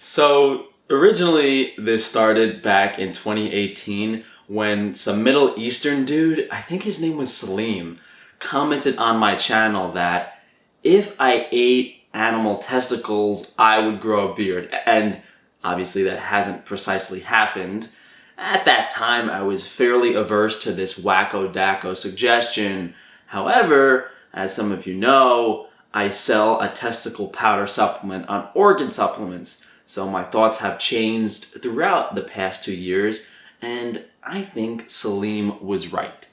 So originally this started back in 2018 when some Middle Eastern dude, I think his name was Salim, commented on my channel that if I ate animal testicles, I would grow a beard. And obviously that hasn't precisely happened. At that time, I was fairly averse to this wacko-dacko suggestion. However, as some of you know, I sell a testicle powder supplement on Organ Supplements. So my thoughts have changed throughout the past 2 years, and I think Salim was right.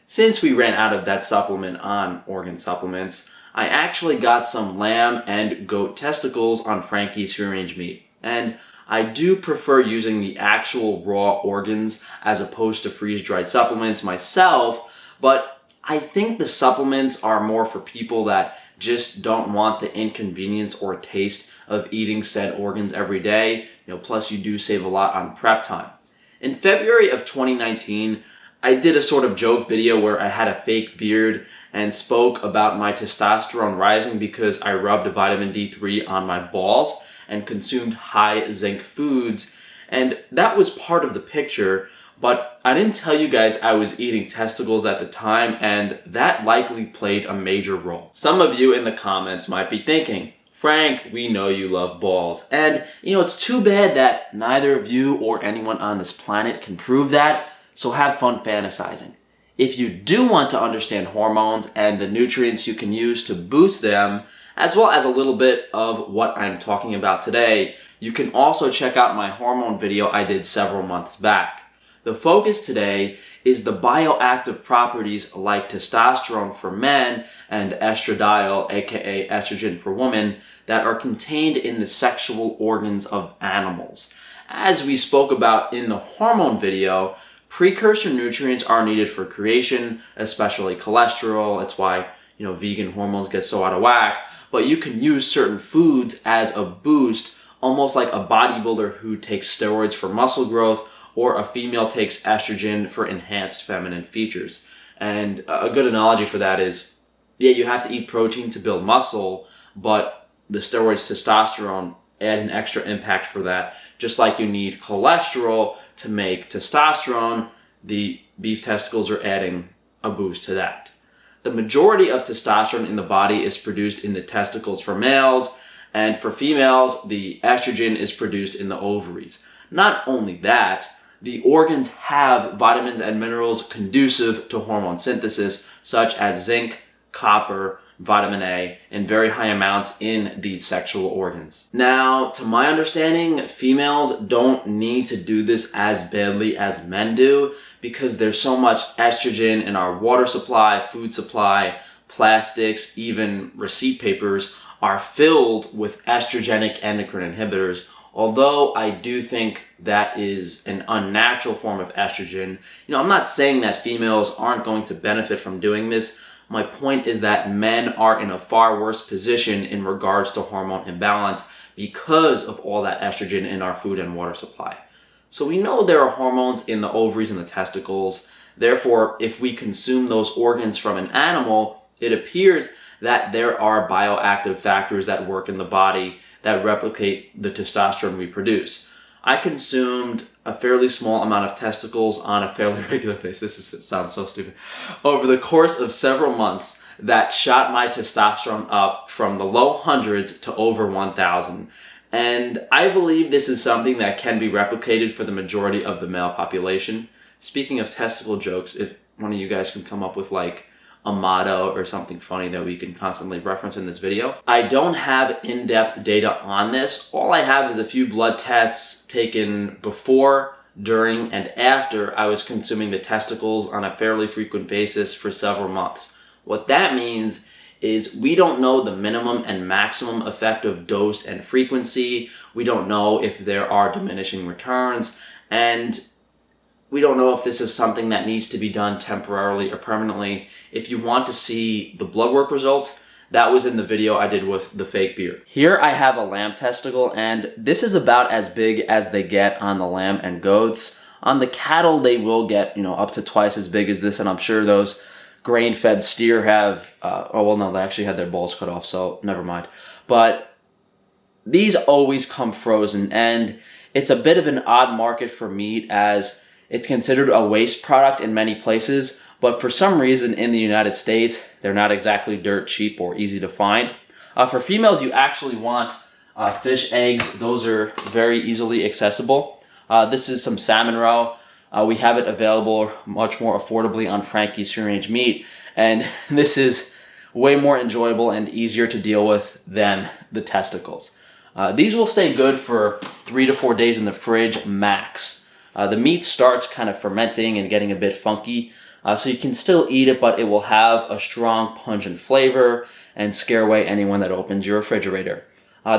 Since we ran out of that supplement on Organ Supplements, I actually got some lamb and goat testicles on Frankie's Free Range Meat. And I do prefer using the actual raw organs as opposed to freeze-dried supplements myself, but I think the supplements are more for people that just don't want the inconvenience or taste of eating said organs every day. Plus you do save a lot on prep time. In February of 2019, I did a sort of joke video where I had a fake beard and spoke about my testosterone rising because I rubbed vitamin D3 on my balls and consumed high zinc foods, and that was part of the picture, but I didn't tell you guys I was eating testicles at the time, and that likely played a major role. Some of you in the comments might be thinking, Frank, we know you love balls, and it's too bad that neither of you or anyone on this planet can prove that, so have fun fantasizing. If you do want to understand hormones and the nutrients you can use to boost them, as well as a little bit of what I'm talking about today, you can also check out my hormone video I did several months back. The focus today is the bioactive properties like testosterone for men and estradiol, aka estrogen for women, that are contained in the sexual organs of animals. As we spoke about in the hormone video, precursor nutrients are needed for creation, especially cholesterol. That's why, vegan hormones get so out of whack. But you can use certain foods as a boost, almost like a bodybuilder who takes steroids for muscle growth, or a female takes estrogen for enhanced feminine features. And a good analogy for that is, yeah, you have to eat protein to build muscle, but the steroids testosterone add an extra impact for that. Just like you need cholesterol to make testosterone, the beef testicles are adding a boost to that. The majority of testosterone in the body is produced in the testicles for males, and for females, the estrogen is produced in the ovaries. Not only that, the organs have vitamins and minerals conducive to hormone synthesis, such as zinc, copper, vitamin A, in very high amounts in these sexual organs. Now, to my understanding, females don't need to do this as badly as men do because there's so much estrogen in our water supply, food supply, plastics, even receipt papers are filled with estrogenic endocrine inhibitors. Although I do think that is an unnatural form of estrogen. I'm not saying that females aren't going to benefit from doing this. My point is that men are in a far worse position in regards to hormone imbalance because of all that estrogen in our food and water supply. So we know there are hormones in the ovaries and the testicles. Therefore, if we consume those organs from an animal, it appears that there are bioactive factors that work in the body that replicate the testosterone we produce. I consumed a fairly small amount of testicles on a fairly regular basis. This sounds so stupid. Over the course of several months, that shot my testosterone up from the low hundreds to over 1,000. And I believe this is something that can be replicated for the majority of the male population. Speaking of testicle jokes, if one of you guys can come up with like a motto or something funny that we can constantly reference in this video. I don't have in-depth data on this. All I have is a few blood tests taken before, during, and after I was consuming the testicles on a fairly frequent basis for several months. What that means is we don't know the minimum and maximum effective dose and frequency. We don't know if there are diminishing returns, and we don't know if this is something that needs to be done temporarily or permanently. If you want to see the blood work results, that was in the video I did with the fake beard. Here I have a lamb testicle, and this is about as big as they get on the lamb and goats. On the cattle, they will get, up to twice as big as this, and I'm sure those grain-fed steer have, oh well no, they actually had their balls cut off, so never mind. But these always come frozen, and it's a bit of an odd market for meat as it's considered a waste product in many places, but for some reason in the United States, they're not exactly dirt cheap or easy to find. For females, you actually want fish eggs. Those are very easily accessible. This is some salmon roe. We have it available much more affordably on Frankie's Free Range Meat, and this is way more enjoyable and easier to deal with than the testicles. These will stay good for 3 to 4 days in the fridge max. The meat starts kind of fermenting and getting a bit funky, so you can still eat it, but it will have a strong pungent flavor and scare away anyone that opens your refrigerator.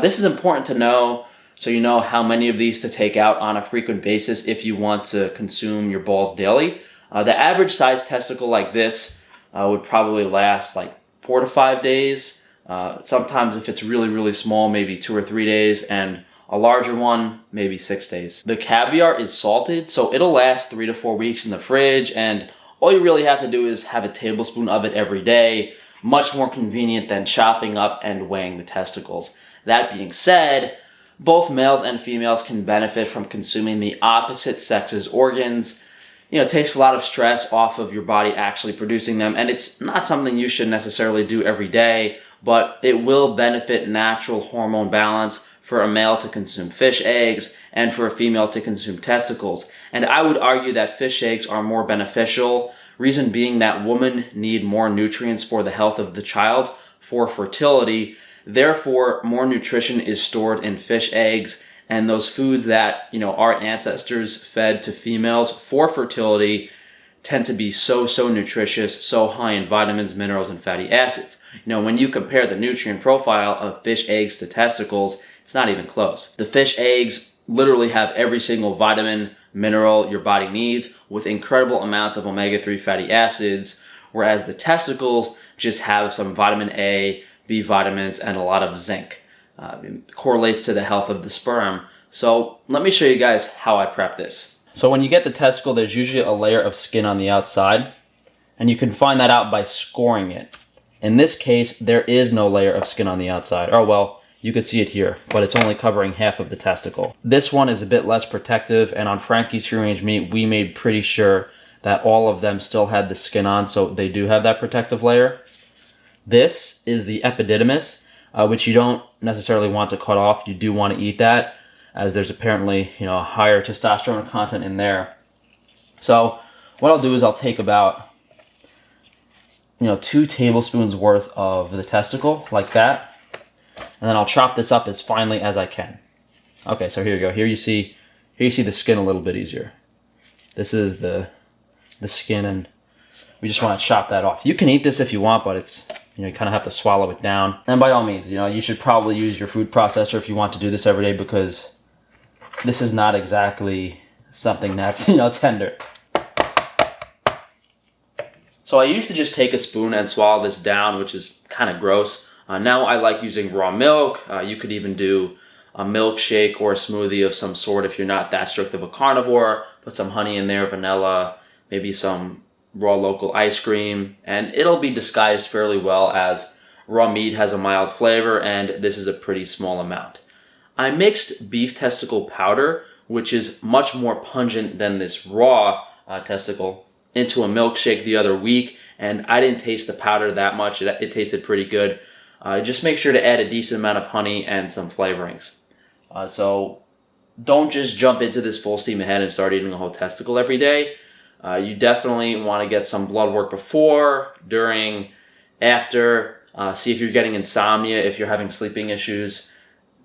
This is important to know so you know how many of these to take out on a frequent basis if you want to consume your balls daily. The average size testicle like this would probably last like 4 to 5 days. Sometimes if it's really, really small, maybe 2 or 3 days, and a larger one, maybe 6 days. The caviar is salted, so it'll last 3 to 4 weeks in the fridge, and all you really have to do is have a tablespoon of it every day. Much more convenient than chopping up and weighing the testicles. That being said, both males and females can benefit from consuming the opposite sex's organs. It takes a lot of stress off of your body actually producing them, and it's not something you should necessarily do every day, but it will benefit natural hormone balance for a male to consume fish eggs and for a female to consume testicles. And I would argue that fish eggs are more beneficial, reason being that women need more nutrients for the health of the child, for fertility. Therefore, more nutrition is stored in fish eggs, and those foods that, our ancestors fed to females for fertility tend to be so nutritious, so high in vitamins, minerals, and fatty acids. When you compare the nutrient profile of fish eggs to testicles, it's not even close. The fish eggs literally have every single vitamin, mineral your body needs with incredible amounts of omega-3 fatty acids, whereas the testicles just have some vitamin A, B vitamins, and a lot of zinc. It correlates to the health of the sperm. So let me show you guys how I prep this. So when you get the testicle, there's usually a layer of skin on the outside, and you can find that out by scoring it. In this case, there is no layer of skin on the outside. Oh well, you can see it here, but it's only covering half of the testicle. This one is a bit less protective, and on Frankie's Free Range Meat, we made pretty sure that all of them still had the skin on, so they do have that protective layer. This is the epididymis, which you don't necessarily want to cut off. You do want to eat that, as there's apparently, a higher testosterone content in there. So what I'll do is I'll take about, 2 tablespoons worth of the testicle, like that. And then I'll chop this up as finely as I can. Okay, so here you go. Here you see the skin a little bit easier. This is the skin, and we just want to chop that off. You can eat this if you want, but it's, you kind of have to swallow it down. And by all means, you should probably use your food processor if you want to do this every day, because this is not exactly something that's, tender. So I used to just take a spoon and swallow this down, which is kind of gross. Now I like using raw milk. You could even do a milkshake or a smoothie of some sort if you're not that strict of a carnivore. Put some honey in there, vanilla, maybe some raw local ice cream, and it'll be disguised fairly well as raw meat has a mild flavor, and this is a pretty small amount. I mixed beef testicle powder, which is much more pungent than this raw testicle, into a milkshake the other week, and I didn't taste the powder that much. It tasted pretty good. Just make sure to add a decent amount of honey and some flavorings. So don't just jump into this full steam ahead and start eating a whole testicle every day. You definitely want to get some blood work before, during, after. See if you're getting insomnia. If you're having sleeping issues,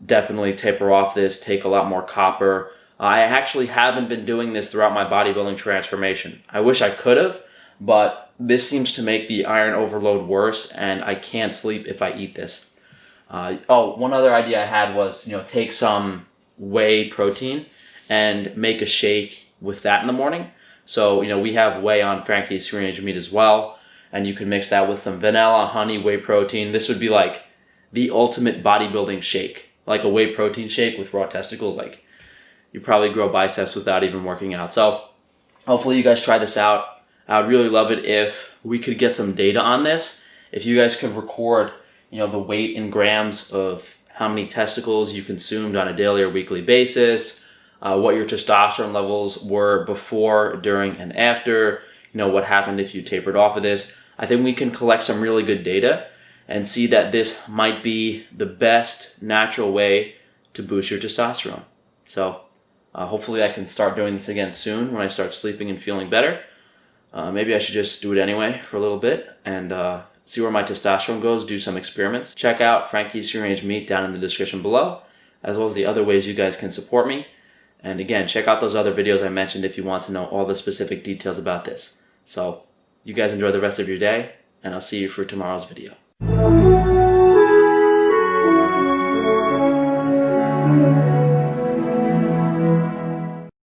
definitely taper off this. Take a lot more copper. I actually haven't been doing this throughout my bodybuilding transformation. I wish I could have, but this seems to make the iron overload worse, and I can't sleep if I eat this. One other idea I had was, take some whey protein and make a shake with that in the morning. So, we have whey on Frankie's Free Range Meat as well, and you can mix that with some vanilla, honey, whey protein. This would be like the ultimate bodybuilding shake, like a whey protein shake with raw testicles. Like, you probably grow biceps without even working out. So hopefully you guys try this out. I would really love it if we could get some data on this. If you guys could record, the weight in grams of how many testicles you consumed on a daily or weekly basis, what your testosterone levels were before, during, and after, what happened if you tapered off of this. I think we can collect some really good data and see that this might be the best natural way to boost your testosterone. So hopefully I can start doing this again soon when I start sleeping and feeling better. Maybe I should just do it anyway for a little bit and see where my testosterone goes, do some experiments. Check out Frankie's Free Range Meat down in the description below, as well as the other ways you guys can support me. And again, check out those other videos I mentioned if you want to know all the specific details about this. So you guys enjoy the rest of your day, and I'll see you for tomorrow's video.